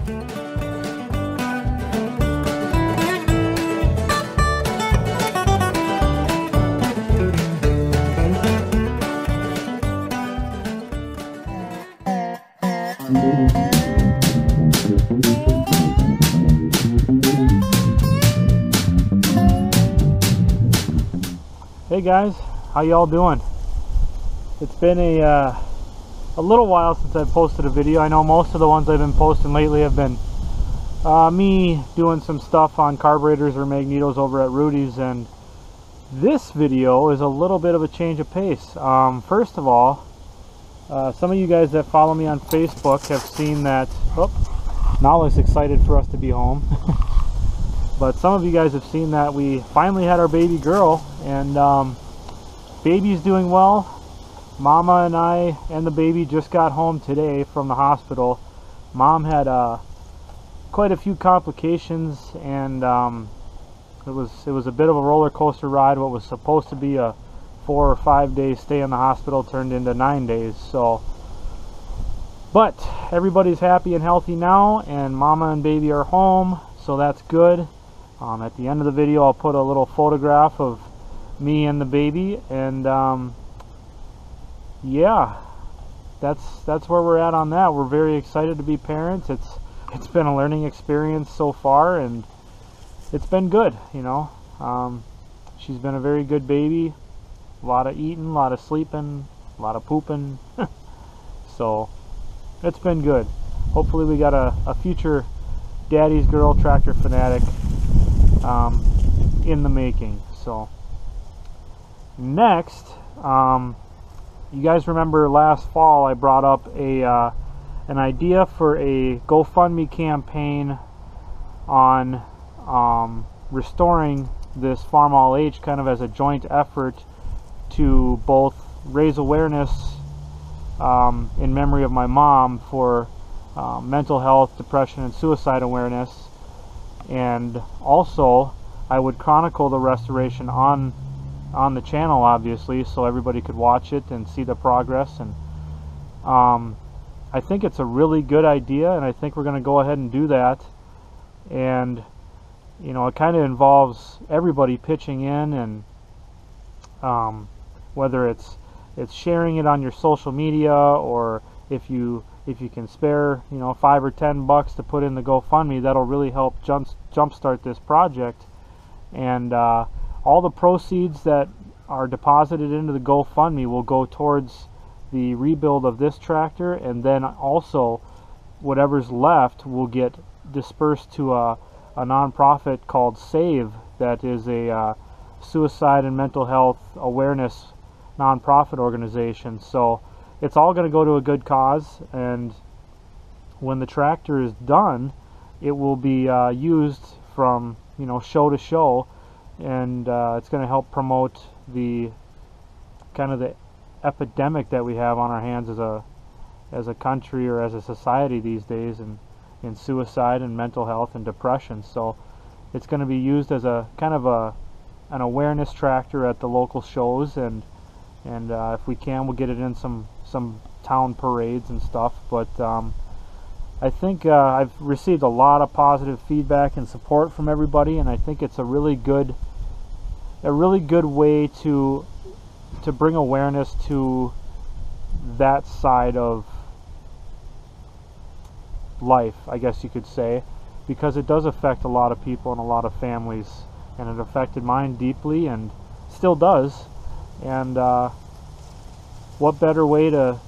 Hey guys, how y'all doing? It's been a little while since I've posted a video. I know most of the ones I've been posting lately have been me doing some stuff on carburetors or magnetos over at Rudy's, and this video is a little bit of a change of pace. First of all, some of you guys that follow me on Facebook have seen that Nala's excited for us to be home. But some of you guys have seen that we finally had our baby girl, and baby's doing well. Mama and I and the baby just got home today from the hospital. Mom had quite a few complications, and it was a bit of a roller coaster ride. What was supposed to be a 4 or 5 day stay in the hospital turned into 9 days. But everybody's happy and healthy now, and Mama and baby are home, so that's good. At the end of the video, I'll put a little photograph of me and the baby, and yeah, that's where we're at on that. We're very excited to be parents. It's been a learning experience so far, and it's been good, you know. She's been a very good baby. A lot of eating, a lot of sleeping, a lot of pooping. So it's been good. Hopefully we got a future daddy's girl tractor fanatic in the making. So next, you guys remember last fall I brought up an idea for a GoFundMe campaign on restoring this Farmall H, kind of as a joint effort to both raise awareness in memory of my mom for mental health, depression, and suicide awareness, and also I would chronicle the restoration on the channel, obviously, so everybody could watch it and see the progress. And I think it's a really good idea, and I think we're going to go ahead and do that. And you know, it kind of involves everybody pitching in, and whether it's sharing it on your social media, or if you can spare, you know, $5 or $10 to put in the GoFundMe, that'll really help jumpstart this project. And all the proceeds that are deposited into the GoFundMe will go towards the rebuild of this tractor, and then also whatever's left will get dispersed to a nonprofit called SAVE, that is a suicide and mental health awareness nonprofit organization. So it's all going to go to a good cause, and when the tractor is done, it will be used from, you know, show to show, and it's going to help promote the kind of the epidemic that we have on our hands as a country or as a society these days, and in suicide and mental health and depression. So it's going to be used as a kind of an awareness tractor at the local shows, and if we can, we'll get it in some town parades and stuff. But I think I've received a lot of positive feedback and support from everybody, and I think it's a really good way to bring awareness to that side of life, I guess you could say, because it does affect a lot of people and a lot of families, and it affected mine deeply and still does. And what better way to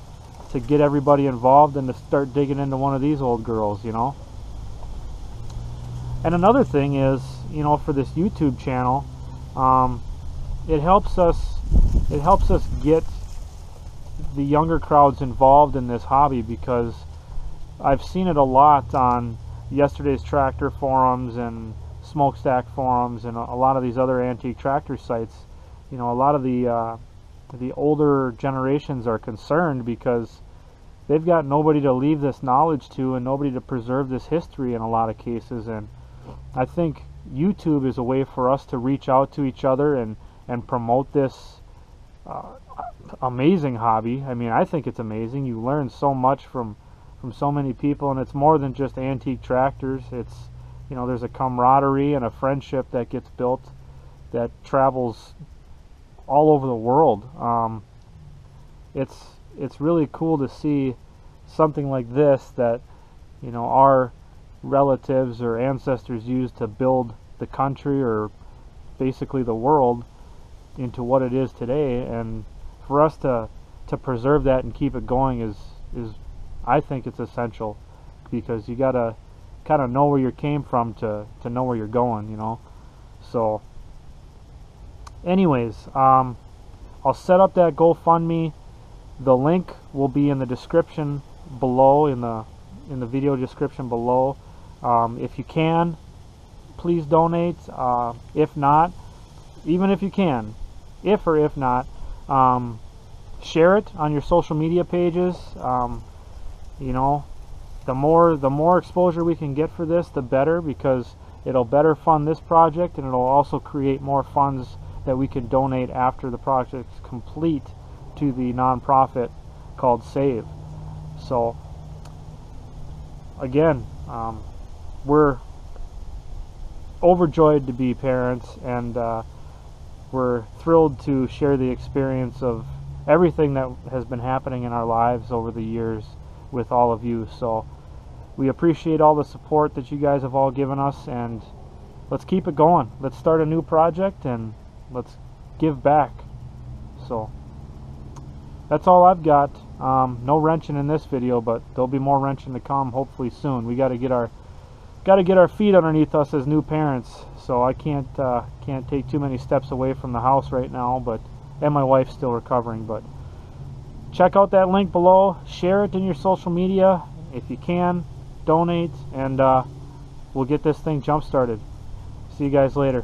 get everybody involved than to start digging into one of these old girls, you know? And another thing is, you know, for this YouTube channel, it helps us get the younger crowds involved in this hobby, because I've seen it a lot on Yesterday's Tractor forums and Smokestack forums and a lot of these other antique tractor sites. You know, a lot of the older generations are concerned because they've got nobody to leave this knowledge to and nobody to preserve this history in a lot of cases. And I think YouTube is a way for us to reach out to each other and promote this amazing hobby. I mean, I think it's amazing. You learn so much from from so many people, and it's more than just antique tractors. It's, you know, there's a camaraderie and a friendship that gets built that travels all over the world. It's really cool to see something like this that, you know, our relatives or ancestors used to build the country or basically the world into what it is today, and for us to preserve that and keep it going is I think it's essential, because you gotta kind of know where you came from to know where you're going, you know. So anyways, I'll set up that GoFundMe. The link will be in the description below, in the video description below. If you can, please donate. If not, even if you can, if not, share it on your social media pages. You know, the more exposure we can get for this, the better, because it'll better fund this project, and it'll also create more funds that we can donate after the project's complete to the nonprofit called SAVE. So again, we're overjoyed to be parents, and we're thrilled to share the experience of everything that has been happening in our lives over the years with all of you. So we appreciate all the support that you guys have all given us, and let's keep it going. Let's start a new project and let's give back. So that's all I've got. No wrenching in this video, but there'll be more wrenching to come hopefully soon. We got to get our feet underneath us as new parents. So I can't take too many steps away from the house right now, and my wife's still recovering. But check out that link below. Share it in your social media if you can. Donate, and we'll get this thing jump started. See you guys later.